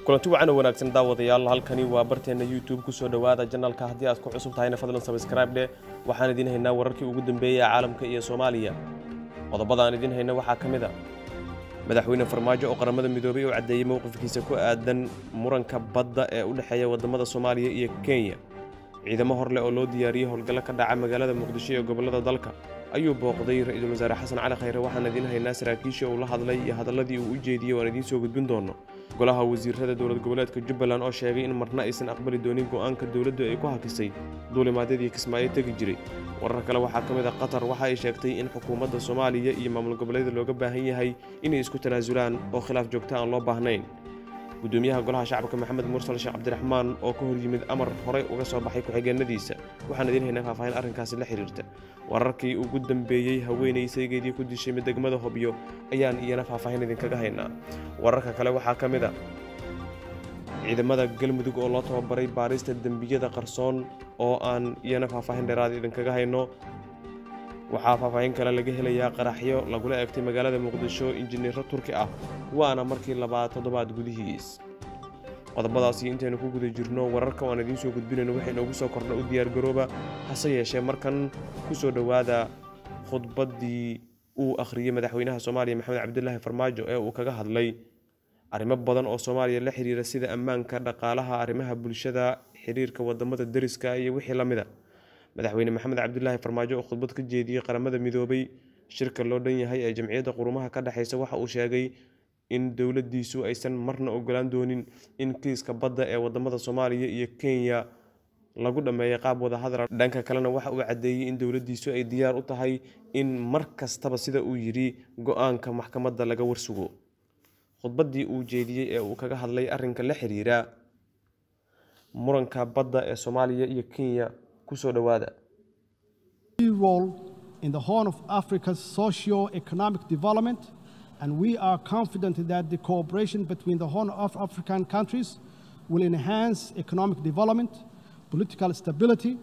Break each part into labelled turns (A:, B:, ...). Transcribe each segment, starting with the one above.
A: kulanti wacan wanaagsan daawadayaal halkani waa barteena YouTube ku soo dhawaada channelka haddii aad ku cusub tahayna fadlan subscribe dhe waxaan idin haynaa wararkii ugu dambeeyay caalamka iyo Soomaaliya qodobada aan idin hayna waxa kamid ah madaxweyne Farmaajo oo qaramada midoobay oo cadeeyay mowqifkiisa ku aadan muranka badda ee u dhaxeeya wadamada Soomaaliya iyo Kenya ciidamo horle oo loo diyaariyay howlgal ka dhaca magaalada Muqdisho ee gobolada dalka ayuu booqday ra'iisul wasaare Xasan Cali Khayre waxaan idin haynaa saraakiisha uu la hadlay iyo hadaladii uu u jeediyay waan idin soo gudbin doono golaha wasiirada dowlad goboleedka Jubbaland oo sheegay in marna aysan aqbali doonin go'aanka dawladdu ay ku hakisay duulimaadadii Kismaayo tagi jiray warar kale waxa kamid ah Qatar waxa ay sheegtay in xukuumadda Soomaaliya iyo maamul goboleedyada looga baahan yahay inay isku tanaasulaan oo khilaaf joogto aan loo baahnayn gudoomiyaha golaha shacabka Maxamed Mursal Sheekh Cabdiraxmaan oo ka hor yimid amar hore uga soo baxay ku xigeenadiisa waxaan idin haynaa faahfaahin arrinkaas la xiriirta wararkii ugu dambeeyay haweenayseegeedii ku dishay degmada Hobyo ayaan iyana faahfaahin idin kaga haynaa wararka kale waxa kamid ah ciidamada galmudug oo loo tababaray baarista dambiyada qarsoon oo aan iyana faahfaahin dheeraad idin kaga hayno waxaa faahfaahin kale laga helayaa qaraxyo lagula eegtay magaalada Muqdisho injineero Turki ah waana markii 2 toddobaad gudihiis qodobadaas intaynu ku guda jirno wararka waan idin soo gudbinayno waxay noogu soo kordhay u diyaar garooba hase yeeshee markan ku soo dhawaada khudbadii uu akhriyay madaxweynaha Soomaaliya Maxamed Cabdullaahi Farmaajo ee uu kaga hadlay arrimo badan oo Soomaaliya la xiriira sida ammaanka dhaqaalaha arrimaha bulshada xiriirka wadamada dariska iyo wixii la mid ah madaxweyne Maxamed Cabdullaahi Farmaajo oo khudbad ka jeediyay qaramada midoobay shirka loo dhan yahay ee jamciyadda qurumaha ka dhaxaysa waxa uu sheegay in dawladdiisu aysan marna ogolaan doonin in kiiska badda ee wadamada Soomaaliya iyo Kenya lagu dhameeyo qaab wada hadal dhanka kalena waxa uu cadeeyay in dawladdiisu ay diyaar u tahay in mar kastaba sida uu yiri go'aanka maxkamadda laga warsugo khudbadii uu jeediyay ee uu kaga hadlay arrinka la xiriira muranka badda ee Soomaaliya iyo Kenya ku soo dhawaada
B: role in the Horn of Africa's socio-economic development, and we are confident that the cooperation between the Horn of African countries will enhance economic development, political stability,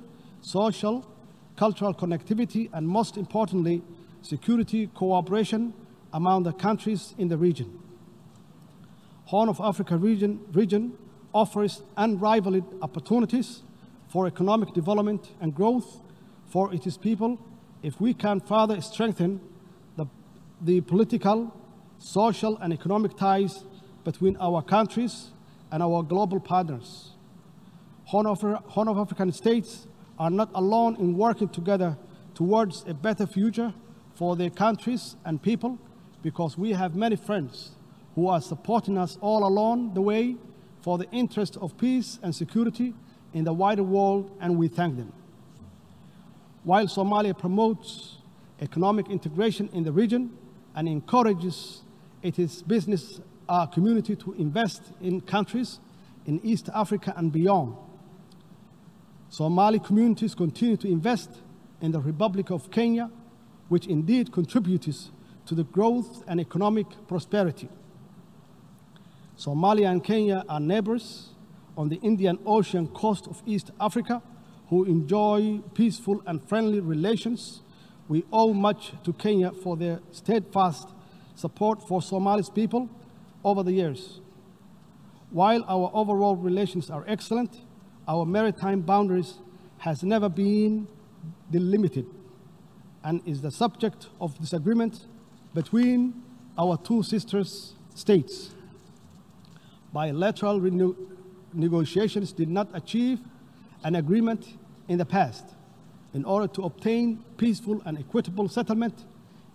B: social, cultural connectivity, and most importantly, security cooperation among the countries in the region. Horn of Africa region offers unrivaled opportunities for economic development and growth for its people if we can further strengthen the political, social, and economic ties between our countries and our global partners. Horn of African states are not alone in working together towards a better future for their countries and people because we have many friends who are supporting us all along the way for the interest of peace and security in the wider world, and we thank them. While Somalia promotes economic integration in the region and encourages its business community to invest in countries in East Africa and beyond, Somali communities continue to invest in the Republic of Kenya, which indeed contributes to the growth and economic prosperity. Somalia and Kenya are neighbors on the Indian Ocean coast of East Africa who enjoy peaceful and friendly relations. We owe much to Kenya for their steadfast support for Somali's people over the years. While our overall relations are excellent, our maritime boundaries has never been delimited and is the subject of disagreement between our two sister states. Bilateral negotiations did not achieve an agreement in the past. In order to obtain peaceful and equitable settlement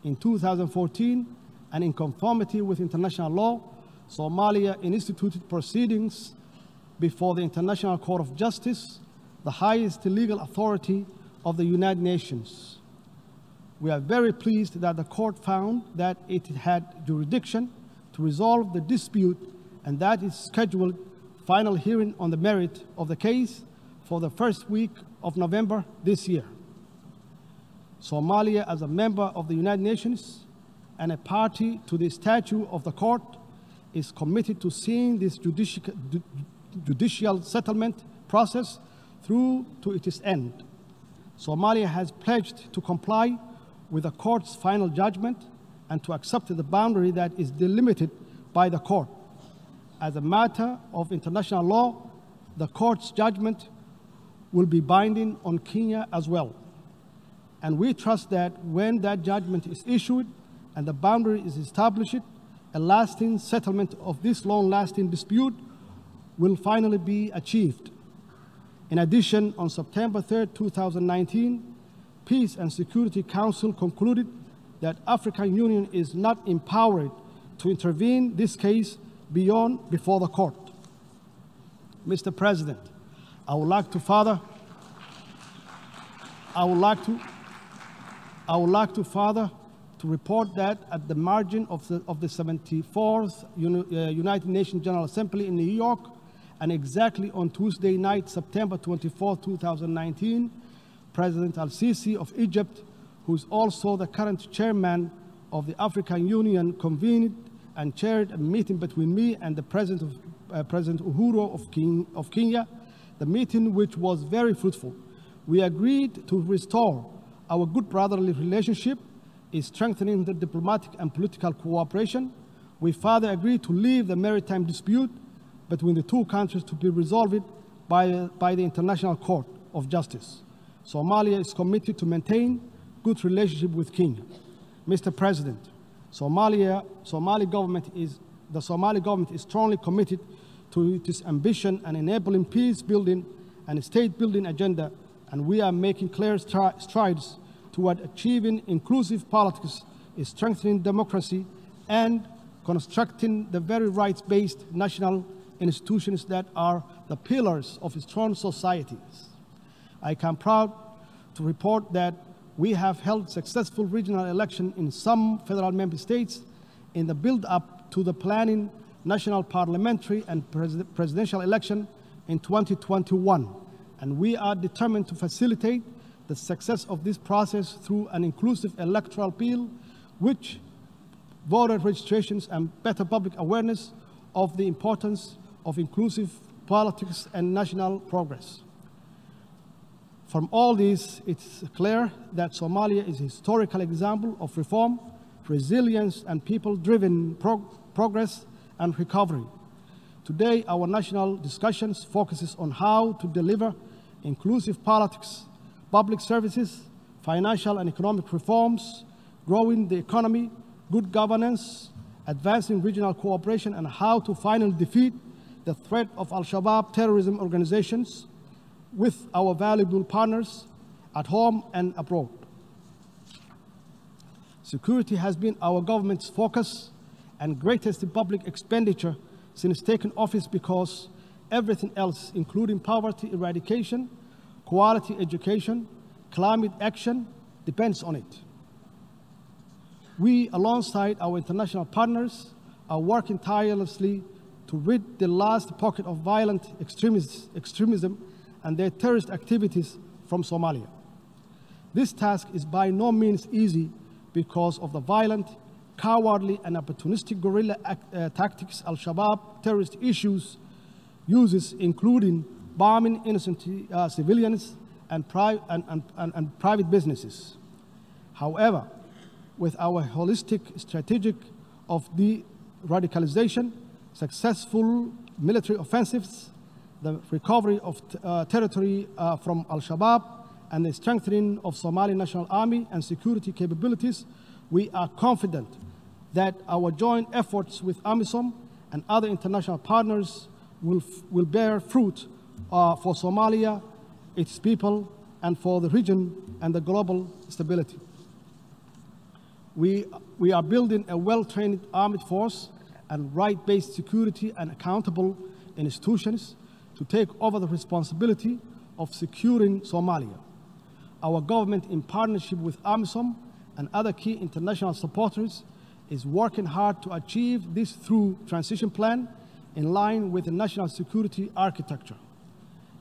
B: in 2014 and in conformity with international law, Somalia instituted proceedings before the International Court of Justice, the highest legal authority of the United Nations. We are very pleased that the court found that it had jurisdiction to resolve the dispute and that it scheduled final hearing on the merit of the case for the first week of November this year. Somalia, as a member of the United Nations and a party to the statute of the court, is committed to seeing this judicial settlement process through to its end. Somalia has pledged to comply with the court's final judgment and to accept the boundary that is delimited by the court. As a matter of international law, the court's judgment will be binding on Kenya as well. And we trust that when that judgment is issued and the boundary is established, a lasting settlement of this long-lasting dispute will finally be achieved. In addition, on September 3, 2019, Peace and Security Council concluded that African Union is not empowered to intervene this case before the court. Mr. President, I would like to further to report that at the margin of the 74th United Nations General Assembly in New York, and exactly on Tuesday night, September 24, 2019, President Al-Sisi of Egypt, who is also the current chairman of the African Union, convened and chaired a meeting between me and the President Uhuru of Kenya, the meeting which was very fruitful. We agreed to restore our good brotherly relationship, is strengthening the diplomatic and political cooperation. We further agreed to leave the maritime dispute between the two countries to be resolved by the International Court of Justice. Somalia is committed to maintain good relationship with Kenya. Mr. President, the Somali government is strongly committed to its ambition and enabling peace building and state building agenda, and we are making clear strides toward achieving inclusive politics, strengthening democracy, and constructing the very rights-based national institutions that are the pillars of strong societies. I am proud to report that we have held successful regional elections in some federal member states in the build-up to the planning national parliamentary and presidential election in 2021, and we are determined to facilitate the success of this process through an inclusive electoral bill, which voter registrations and better public awareness of the importance of inclusive politics and national progress. From all this, it's clear that Somalia is a historical example of reform, resilience, and people-driven progress and recovery. Today, our national discussions focuses on how to deliver inclusive politics, public services, financial and economic reforms, growing the economy, good governance, advancing regional cooperation, and how to finally defeat the threat of Al-Shabaab terrorism organizations with our valuable partners at home and abroad. Security has been our government's focus and greatest public expenditure since taking office, because everything else, including poverty eradication, quality education, climate action, depends on it. We, alongside our international partners, are working tirelessly to rid the last pocket of violent extremism and their terrorist activities from Somalia. This task is by no means easy because of the violent, cowardly, and opportunistic guerrilla tactics Al-Shabaab terrorist uses, including bombing innocent civilians and private businesses. However, with our holistic strategy of de-radicalization, successful military offensives, the recovery of territory from Al-Shabaab, and the strengthening of Somali National Army and security capabilities, we are confident that our joint efforts with AMISOM and other international partners will bear fruit for Somalia, its people, and for the region and the global stability. We are building a well-trained armed force and right-based security and accountable institutions to take over the responsibility of securing Somalia. Our government, in partnership with AMISOM and other key international supporters, is working hard to achieve this through transition plan in line with the national security architecture.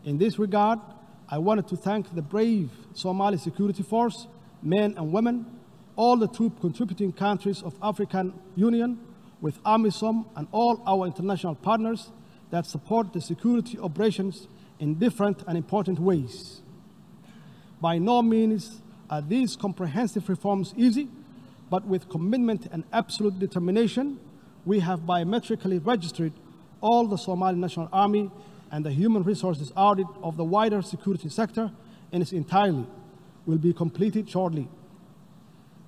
B: In this regard, I wanted to thank the brave Somali security force, men and women, all the troop contributing countries of African Union, with AMISOM and all our international partners that support the security operations in different and important ways. By no means are these comprehensive reforms easy, but with commitment and absolute determination, we have biometrically registered all the Somali National Army and the human resources audit of the wider security sector in its entirety will be completed shortly.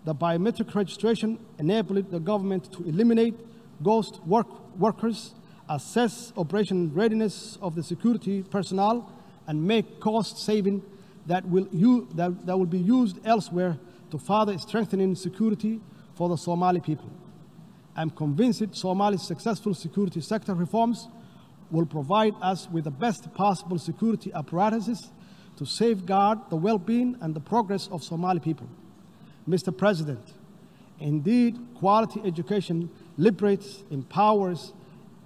B: The biometric registration enabled the government to eliminate ghost workers, assess operation readiness of the security personnel, and make cost saving that will be used elsewhere to further strengthening security for the Somali people. I'm convinced Somali's successful security sector reforms will provide us with the best possible security apparatuses to safeguard the well-being and the progress of Somali people. Mr. President, indeed, quality education liberates, empowers,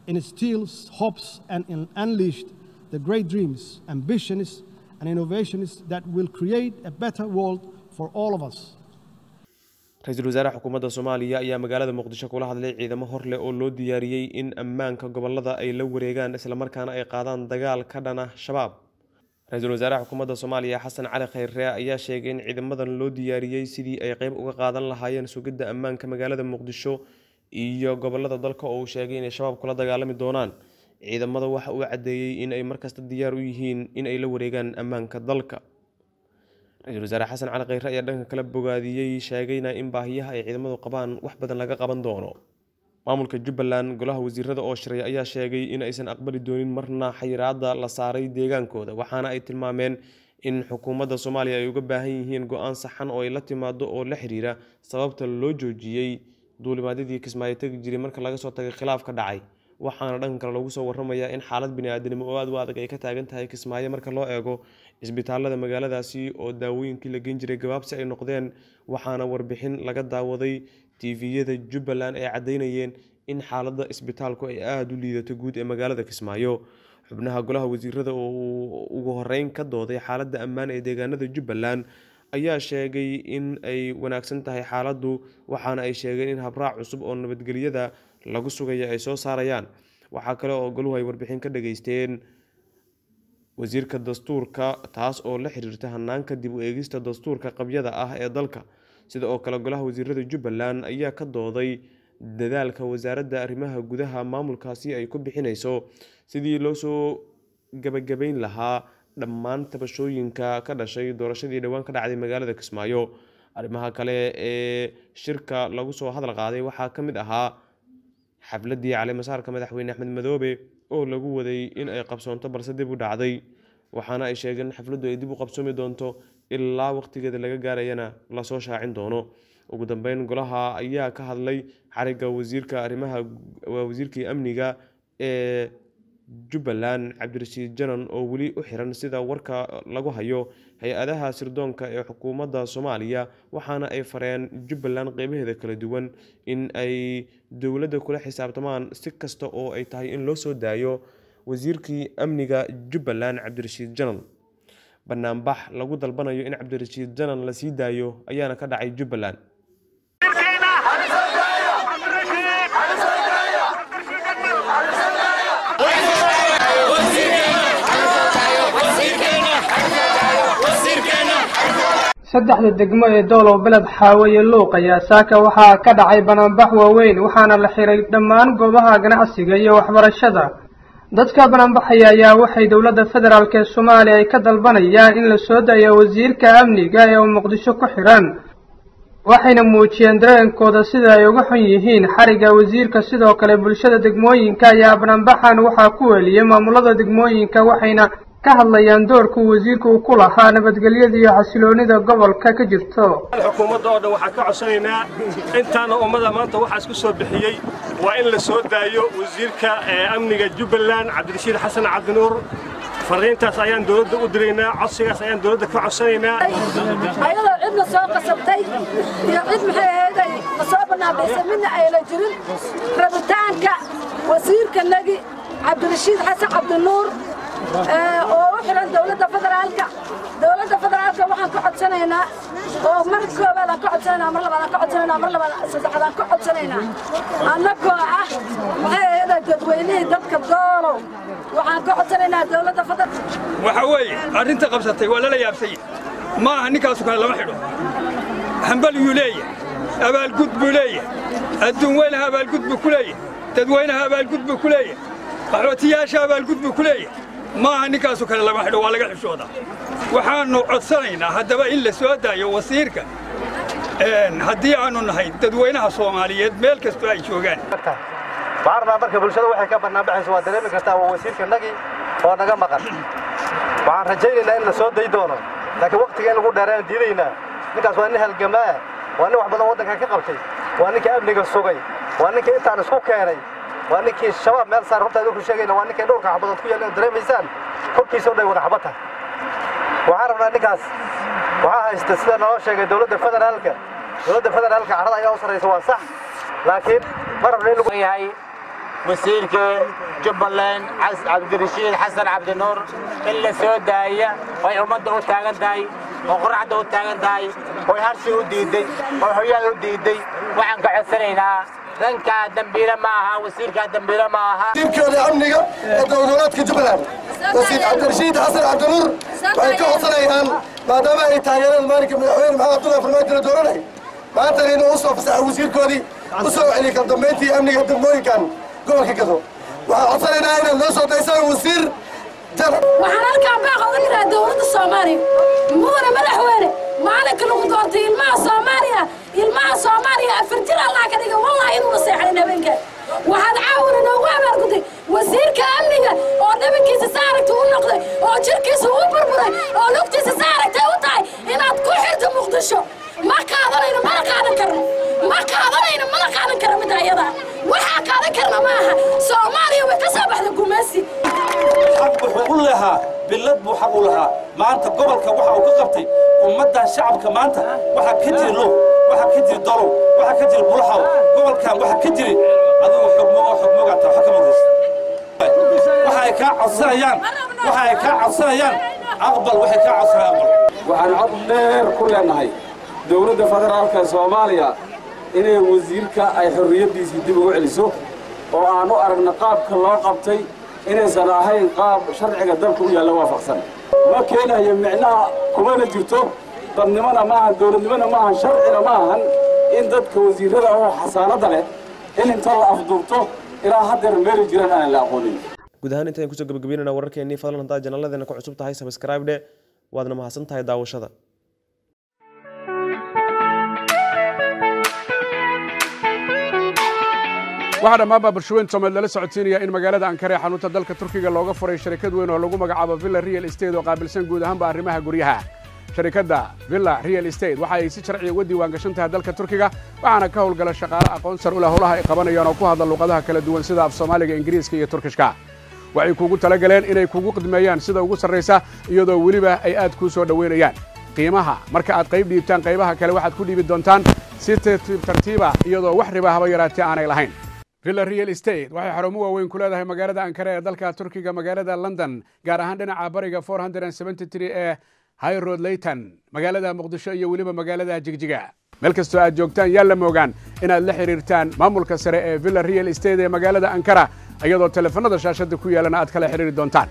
B: instills hopes, and unleashed the great dreams, ambitions, and innovations that will create a better world for all of us.
A: Ra'iisul Wasaaraha Xukuumadda Soomaaliya ayaa magaalada Muqdisho kula hadlay ciidamo hor leh oo loo diyaariyay in ammaanka gobolada ay la wareegaan isla markaana ay qaadaan dagaal ka dhana shabaab. Ra'iisul Wasaaraha Xukuumadda Soomaaliya Xasan Cali Khayre ayaa sheegay in ciidamadan loo diyaariyay sidii ay qayb uga qaadan lahaayeen sugidda ammaanka magaalada Muqdisho iyo gobolada dalka oo uu sheegay in shabaab kula dagaalami doonaan. ciidamada waxa uu cadeeyay in ay markasta diyaar u yihiin in ay la wareegaan ammaanka dalka. Ra'iisul Wasaare Xasan Cali Khayre ayaa dhanka kala bogaadiyay sheegayna in baahiyaha ay ciidamadu qabaan wax badan laga qaban doono. Maamulka Jubbaland golaha wasiirada oo shiray ayaa sheegay in aysan aqbali doonin marna xayiraadda la saaray deegaankooda, waxaana ay tilmaameen in xukuumadda Soomaaliya ay uga baahan yihiin go'aan saxan oo ay la timaado oo la xiriira sababta loo joojiyay duulimaadyadii Kismaayo tagi jiray marka laga soo tagay khilaaf ka dhacay. waxaana dhanka kale lagu soo warramayaa in xaalad bini'aadanimo oo aad u adag ay ka taagan tahay Kismaayo marka loo eego isbitaalada magaaladaasi oo daawooyinkii la geyn jiray gabaabsi ay noqdeen, waxaana warbixin laga daawaday TV-yada Jubbaland ay cadeynayeen in xaaladda isbitaalku ay aad u liidato guud ee magaalada Kismaayo. xubnaha golaha wasiirada oo ugu horeyn ka dooday xaaladda ammaan ee deegaanada Jubbaland ayaa sheegay in ay wanaagsan tahay xaaladdu, waxaana ay sheegeen in habraac cusub oo nabadgelyada lagu sugayo ay soo saarayaan. waxaa kale oo goluhu ay warbixin ka dhageysteen wasiirka dastuurka taas oo la xiriirta hanaanka dib u eegista dastuurka qabyada ah ee dalka. sida oo kale golaha wasiirada Jubbaland ayaa ka dooday dadaalka wasaaradda arrimaha gudaha maamulkaasi ay ku bixinayso sidii loo soo gabagabayn lahaa dhammaan tabashooyinka ka dhashay doorashadii dhawaan ka dhacday magaalada Kismaayo. arrimaha kale ee shirka lagu soo hadal qaaday waxaa ka mid ahaa xafladii caleemasaarka madaxweyne Axmed Madoobe oo lagu waday in ay qabsoonto balse dib u dhacday, waxaana ay sheegeen xafladdu ay dib u qabsoomi doonto ilaa waqtigeeda laga gaarayana la soo shaacin doono. ugu dambeyn golaha ayaa ka hadlay xariga wasiirkii amniga ee Jubbaland Cabdirashiid Janan oo weli u xiran sida warka lagu hayo hay-adaha sirdoonka ee xukuumadda Soomaaliya, waxaana ay fareen Jubbaland qeybaheeda kala duwan in ay dowladda kula xisaabtamaan si kasta oo ay tahay in loo soo daayo wasiirkii amniga Jubbaland Cabdirashiid Janan. banaanbax lagu dalbanayo in Cabdirashiid Janan la sii daayo ayaana ka dhacay Jubbaland.
C: saddexda degmo ee doolow beled xaawaye luuq ayaa saaka waxaa ka dhacay banaanbax waaweyn, waxaana la xiray dhammaan goobaha ganacsiga iyo waxbarashada. dadka banaanbaxaya ayaa waxay dowladda federaalk ee Soomaaliya ay ka dalbanayaan in la soo daayo wasiirka amniga ee Muqdisho ku xiran, waxayna muujiyeen dareenkooda sida ay uga xun yihiin xariga wasiirka. sidoo kale bulshada degmooyinka ayaa banaanbaxan waxaa ku weliyay maamulada degmooyinka, waxayna ka hadlayaan doorka wasiirku uu ku lahaa nabadgelyada iyo xasiloonida gobolka ka jirto.
D: xukuumadda oo dhan waxaan ka codsanaynaa intaana ummada maanta waxa isku soo bixiyay waa in la soo daayo wasiirka amniga Jubbaland Cabdirashiid Xasan Cabdinuur. fariintaas ayaan dowladda u diraynaa, codsigaas ayaan dowladda ka codsanaynaa.
E: ayadoo cidna soo qasabtay iyo cid maxay ahayd soo banaanbaxay midna ay la jirin rabitaanka wasiirka nagi Cabdirashiid Xasan Cabdinuur oo u xiran dowladda federaalka waxaan ka codsanaynaa oo mar koobaad aan ka codsanaynaa, mar labaad aan ka codsanaynaa, mar labaad saddexaad aan ka codsanaynaa annagoo ah maxay ahayd dadweynihii dadka doolow waxaan ka codsanaynaa dowladda federaalka.
F: waxa weeye arrinta qabsatay waa lala yaabsay, ma aha ninkaasu kale lama xidho. hambal yuu leeyahay, abaalgud buu leeyahay, adduun weynaha abaalgud buu ku leeyahay, dadweynaha abaalgud buu ku leeyahay. qaxootiyaasha abaalgudbu ku leeyahay maaha ninkaasu kale lama xidho waa laga xishoodaa waxaannu codsanaynaa haddaba in la soo daayo wasiirka haddii aanu nahay dadweynaha Soomaaliyeed meel kasta ay joogaan
G: baarna marka bulshada waxay ka banaanbaxayso waa dareemi kartaa waa wasiirka nagi oo naga maqan waxaan rajaynaynaa in la soo day doono laakiin waqtiga in lagu dheeraan diidaynaa ninkaas waa nin halgamaa waa nin wax badan waddanka ka qabtay waa ninka amniga sugay waa ninka intaan isku keenay waa ninkii shabaab meel saar runta idinku sheegayna waa ninkii dhulka xabadood ku yeelan dareemaysaan korkiisa oo dhay wada xabad tahay waxaan rabnaa ninkaas waxaa haysta sida noo sheegay dowladda federaalka carrada ayaa u sarraysa waa sax laakiin ma rabna in lagu
H: yahay wasiirka Jubbaland Cabdirashiid Xasan Cabdinuur in la soo daaya way ummadda u taagan tahay oo quraacda u taagan tahay way harsi u diiday oo hoyaal u diiday waxaan ka codsanaynaa danka dambiila ma aha wasiirka dambiila ma aha
G: wasiirka amniga ee dowladda Jubbaland wasiir Cabdirashiid Xasan Cabdinuur way ka codsanayaan maadaama ay taageereen maalinka madaxweyne Maxamed Farmaajo la dooranay maanta inuu u soo fasaxo wasiirkoodii u soo celi kal dambeyntii amniga degmooyinkan gobolka Gedo waxaan codsanaynaa inaan loo soo daysano wasiir
E: waxaan halkaan baaqo u diraa dowladda Soomaaliya mudane madaxweyne maalinka lagu doortay ilmaha Soomaaliya afartir Allah ka dhiga wallahi inuu seexay habeenka waxaad caawin noogu abaarguday wasiirka amniga oo nabigiisa saaragta u noqday oo jirkiisa u burburay oo lugtiisa saaragta u tahay inaad ku xirto Muqdisho ma qaadanayno mana qaadan karno mid ayada waxa qaadan karna maaha Soomaaliya way ka soo baxday gumaysi
I: xaq wuxuu u lahaa bilad buu xaq u lahaa maanta gobolka waxa uu ka qabtay ummadda shacabka maanta waxa ka jira loo waxa ka jira dalo waxa ka jira bulaxaw gobolkan waxa ka jira adigu xukmo ta xakamadis waxa ay ka codsanayaan aqbal waxay ka codsanayaan
J: waxaan cod dheer ku leenahay dowladda federaalka Soomaaliya inay wasiirka ay xorriyadiisa dib ugu celiso oo aan u aragna qaabka loo qabtay inaysan ahayn qaab sharciga dalka u yaalla waafaqsan ma keenayo micnaha kumana jirto dadnimana maaha dowladnimana maaha sharcina maahan in dadka wasiirada oo xasaanada leh in inta la afduubto ilaa haddeer meeli jiraan aan la aqoonin
A: guud ahaan intaan kusoo gabagabeynayna wararkeennii fadlan haddaad janaladeena ku cusub tahay subscribe dhe waadna mahadsan tahay daawashada
K: waxaa dhammaanba bulshooyin Soomaaliyeed lala socodsiinaya in magaalada Ankara xarunta dalka Turkiga looga furay shirkad weyn oo lagu magacaabo Villa Real Estate oo qaabilsan guud ahaanba arrimaha guryaha shirkadda Villa Real Estate waxa ay si sharci uga diiwaan gashan tahay dalka Turkiga waxaana ka howlgala shaqaale aqoon sar u leh howlaha ay qabanayaan oo ku hadla luqadaha kala duwan sida af Soomaaliga Ingiriiska iyo Turkishka waxay kuugu talagaleen inay kuugu qidmeeyaan sida ugu sarreysa iyadoo weliba ay aad ku soo dhaweynayaan qiimaha marka aad qayb dhiibtaan qaybaha kale waxaad ku dhiibi doontaan si tartiiba iyadoo wax riba haba yaraatee aanay lahayn Villa Real Estate waxay xarumo waaweyn ku leedahay magaalada Ankara ee dalka Turkiga magaalada London gaar ahaan dhinaca bariga 473 ee High Road Leighton magaalada Muqdisho iyo weliba magaalada Jigjiga meel kastoo aad joogtaan yaa la moogaan inaad la xiriirtaan maamulka sare ee Villa Real Estate ee magaalada Ankara iyadoo telefoonada shaashada ku yeelana aad kala xiriiri doontaan